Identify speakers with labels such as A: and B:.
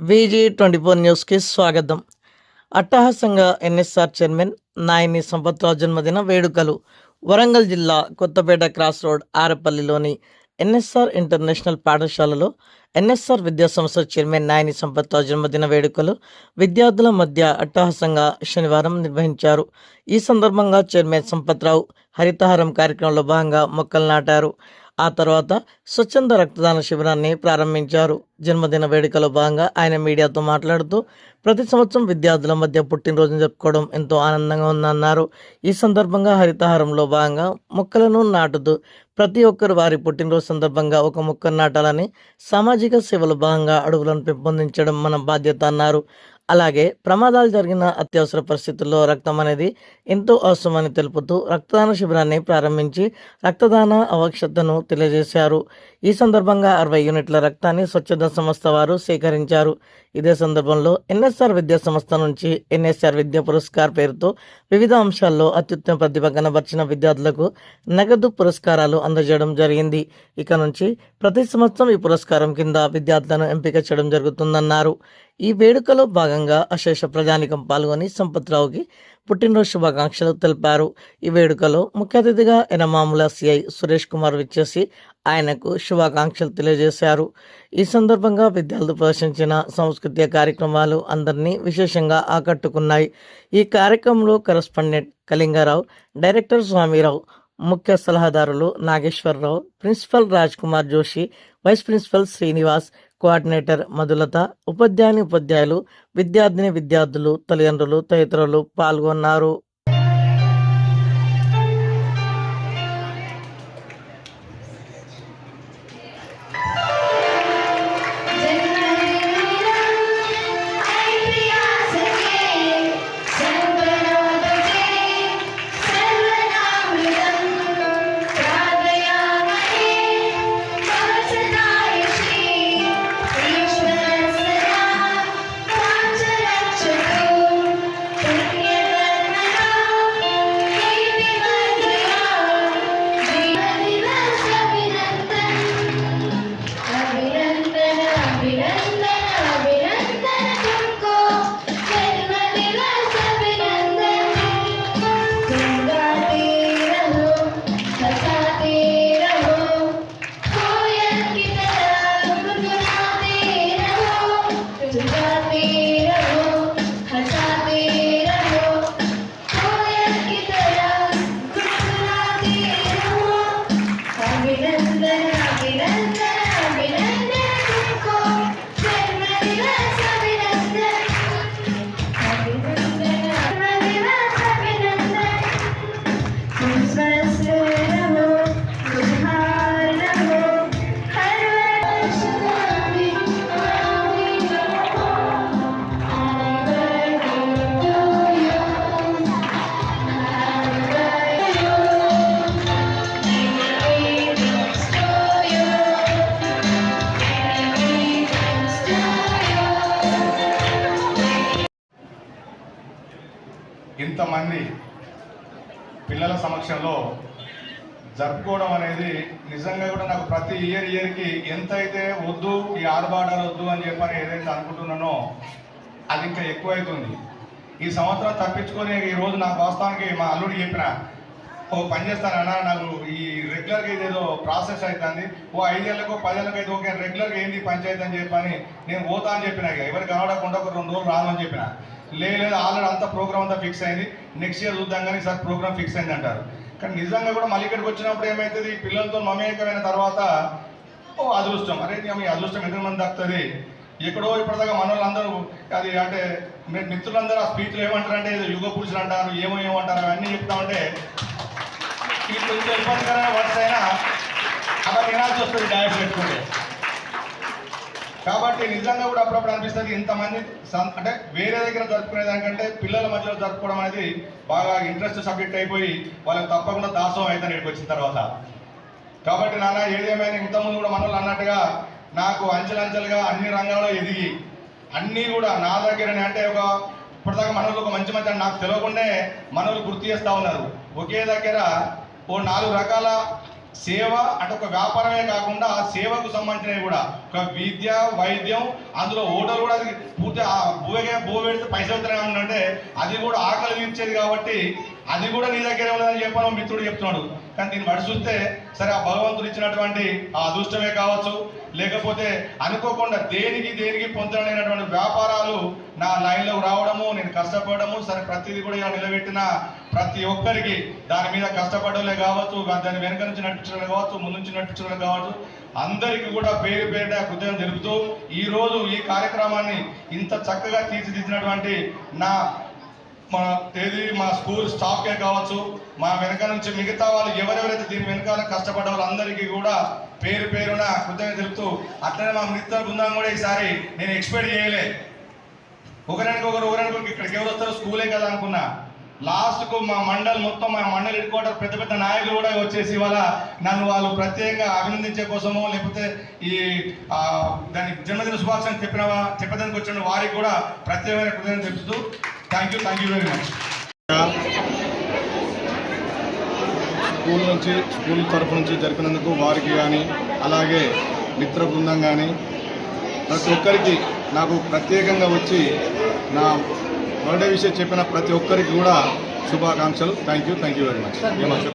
A: VG24 న్యూస్కి స్వాగతం. అట్టహాసంగా ఎన్ఎస్ఆర్ చైర్మన్ నాయని సంపత్రావు జన్మదిన వేడుకలు. వరంగల్ జిల్లా కొత్తపేట క్రాస్ రోడ్ ఆరపల్లిలోని ఎన్ఎస్ఆర్ ఇంటర్నేషనల్ పాఠశాలలో ఎన్ఎస్ఆర్ విద్యాసంస్థ చైర్మన్ నాయని సంపత్రావు జన్మదిన వేడుకలు విద్యార్థుల మధ్య అట్టహాసంగా శనివారం నిర్వహించారు. ఈ సందర్భంగా చైర్మన్ సంపత్రావు హరితహారం కార్యక్రమంలో భాగంగా మొక్కలు నాటారు. ఆ తర్వాత స్వచ్ఛంద రక్తదాన శిబిరాన్ని ప్రారంభించారు. జన్మదిన వేడుకలో భాగంగా ఆయన మీడియాతో మాట్లాడుతూ ప్రతి సంవత్సరం విద్యార్థుల మధ్య పుట్టినరోజును జరుపుకోవడం ఎంతో ఆనందంగా ఉందన్నారు. ఈ సందర్భంగా హరితహారంలో భాగంగా మొక్కలను నాటుతూ ప్రతి ఒక్కరు వారి పుట్టినరోజు సందర్భంగా ఒక మొక్కను నాటాలని, సామాజిక సేవల భాగంగా అడుగులను పెంపొందించడం మన బాధ్యత అన్నారు. అలాగే ప్రమాదాలు జరిగిన అత్యవసర పరిస్థితుల్లో రక్తం అనేది ఎంతో అవసరమని తెలుపుతూ రక్తదాన శిబిరాన్ని ప్రారంభించి రక్తదాన ఆవశ్యకతను తెలియజేశారు. ఈ సందర్భంగా 60 యూనిట్ల రక్తాన్ని స్వచ్ఛంద సంస్థ వారు సేకరించారు. ఇదే సందర్భంలో ఎన్ఎస్ఆర్ విద్యా సంస్థ నుంచి ఎన్ఎస్ఆర్ విద్యా పురస్కార్ పేరుతో వివిధ అంశాల్లో అత్యుత్తమ ప్రతిభ కనబర్చిన విద్యార్థులకు నగదు పురస్కారాలు అందజేయడం జరిగింది. ఇక నుంచి ప్రతి సంవత్సరం ఈ పురస్కారం కింద విద్యార్థులను ఎంపిక చేయడం జరుగుతుందన్నారు. ఈ వేడుకలో భాగంగా అశేష ప్రజానికం పాల్గొని సంపత్రావుకి పుట్టినరోజు శుభాకాంక్షలు తెలిపారు. ఈ వేడుకలో ముఖ్య అతిథిగా ఎనమాముల సిఐ సురేష్ కుమార్ విచ్చేసి ఆయనకు శుభాకాంక్షలు తెలియజేశారు. ఈ సందర్భంగా విద్యార్థులు ప్రదర్శించిన సాంస్కృతిక కార్యక్రమాలు అందరినీ విశేషంగా ఆకట్టుకున్నాయి. ఈ కార్యక్రమంలో కరస్పాండెంట్ కళింగారావు, డైరెక్టర్ స్వామిరావు, ముఖ్య సలహాదారులు Nageswararao, principal Raj Kumar Joshi, vice principal Srinivas, coordinator Madhulatha, ఉపాధ్యాయులు, విద్యార్థులు, తల్లిదండ్రులు తదితరులు పాల్గొన్నారు.
B: ఇంతమంది పిల్లల సమక్షంలో జరుపుకోవడం అనేది నిజంగా కూడా నాకు ప్రతి ఇయర్కి ఎంతైతే వద్దు ఈ ఆర్భాటాలు వద్దు అని చెప్పని ఏదైతే అనుకుంటున్నానో అది ఇంకా ఎక్కువైతుంది. ఈ సంవత్సరం తప్పించుకొని ఈరోజు నాకు వాస్తవానికి మా అల్లుడు చెప్పిన ఓ పని చేస్తానన్నా, నాకు ఈ రెగ్యులర్గా ఇదేదో ప్రాసెస్ అవుతుంది, ఓ 5 ఏళ్ళకో 10 ఏళ్ళకో అయితే ఓకే, రెగ్యులర్గా ఏంది పంచాయతీ అని చెప్పని నేను పోతా అని చెప్పిన. ఎవరికి కనబడకుండా ఒక 2 రోజులు రాను అని చెప్పిన. లేదు ఆల్రెడీ అంతా ప్రోగ్రామ్ అంతా ఫిక్స్ అయింది, నెక్స్ట్ ఇయర్ చూద్దాం కానీ సార్ ప్రోగ్రామ్ ఫిక్స్ అయింది అంటారు. కానీ నిజంగా కూడా మళ్ళీ ఇక్కడికి వచ్చినప్పుడు ఏమవుతుంది, పిల్లలతో మమేకమైన తర్వాత ఓ అదృష్టం, అరే మీ అదృష్టం ఎంతమంది దక్కుతుంది. ఎక్కడో ఇప్పటిదాకా మన వాళ్ళందరూ అది అంటే మిత్రులందరూ ఆ స్పీచ్లు ఏమంటారంటే ఏదో యుగ పురుషులు అంటారు, ఏమంటారు అవన్నీ చెప్తామంటే ఇది కొంచెం ఇబ్బందికరమైన వర్డ్స్ అయినా అలా వినాల్సి వస్తుంది డయాస్ పెట్టుకుంటే. కాబట్టి నిజంగా కూడా అప్పుడప్పుడు అనిపిస్తుంది ఇంతమంది అంటే వేరే దగ్గర జరుపుకునే దానికంటే పిల్లల మధ్యలో జరుపుకోవడం అనేది బాగా ఇంట్రెస్ట్ సబ్జెక్ట్ అయిపోయి వాళ్ళకి తప్పకుండా దాసం అవుతాను ఇక్కడికి వచ్చిన తర్వాత. కాబట్టి నాన్న ఏదేమైనా ఇంతకుముందు కూడా మనల్ని అన్నట్టుగా నాకు అంచెలంచెలుగా అన్ని రంగాల్లో ఎదిగి అన్నీ కూడా నా దగ్గరనే అంటే ఒక ఇప్పటిదాకా మనోళ్ళు ఒక మంచి మంచి నాకు తెలియకుండానే మనోళ్ళు గుర్తు చేస్తూ ఉన్నారు. ఒకే దగ్గర ఓ 4 రకాల సేవ అంటే ఒక వ్యాపారమే కాకుండా ఆ సేవకు సంబంధించినవి కూడా ఒక విద్య వైద్యం అందులో ఓటర్లు కూడా అది పూర్తి భూ పెడితే పైసలు అవుతానే ఉందంటే అది కూడా ఆకలి తీర్చేది కాబట్టి అది కూడా నీ దగ్గరే ఉన్నదని చెప్పడం మిత్రుడు చెప్తున్నాడు. కానీ దీన్ని బట్టి చూస్తే సరే ఆ భగవంతుడు ఇచ్చినటువంటి ఆ అదృష్టమే కావచ్చు, లేకపోతే అనుకోకుండా దేనికి పొందలేనటువంటి వ్యాపారాలు నా లైన్లో రావడము, నేను కష్టపడము, సరే ప్రతిదీ కూడా ఇలా నిలబెట్టిన ప్రతి ఒక్కరికి దాని మీద కష్టపడలే కావచ్చు, దాని వెనక నుంచి నడిపించడం కావచ్చు, ముందు నుంచి నడిపించడం కావచ్చు, అందరికీ కూడా పేరు పేరిట కృతజ్ఞతలు తెలుపుతూ ఈరోజు ఈ కార్యక్రమాన్ని ఇంత చక్కగా తీర్చిదిద్దినటువంటి మా స్కూల్ స్టాఫ్కే కావచ్చు, మా వెనక నుంచి మిగతా వాళ్ళు ఎవరెవరైతే దీని వెనకాల కష్టపడ్డ వాళ్ళందరికీ కూడా పేరు పేరున కృతజ్ఞత తెలుపుతూ, అట్లనే మా మిత్ర బృందం కూడా ఈసారి నేను ఎక్స్పెక్ట్ చేయలే ఒకరికొకరు ఇక్కడికి ఎవరు వస్తారో స్కూలే కదా అనుకున్నా. లాస్ట్కు మా మండల్ మొత్తం మా మండల్ హెడ్ క్వార్టర్ పెద్ద నాయకులు కూడా వచ్చేసి ఇవాళ నన్ను వాళ్ళు ప్రత్యేకంగా అభినందించే కోసమో లేకపోతే ఈ దాని జన్మదిన శుభాకాంక్షలు చెప్పడానికి వచ్చిన వారికి కూడా ప్రత్యేకమైన కృతజ్ఞతలు తెలుపుతూ thank you very much. School తరఫు నుంచి జరిపినందుకు వారికి కానీ అలాగే మిత్ర బృందం కానీ ప్రతి ఒక్కరికి నాకు ప్రత్యేకంగా వచ్చి నా బర్త్డే విషయం చెప్పిన ప్రతి ఒక్కరికి కూడా శుభాకాంక్షలు. Thank you very much.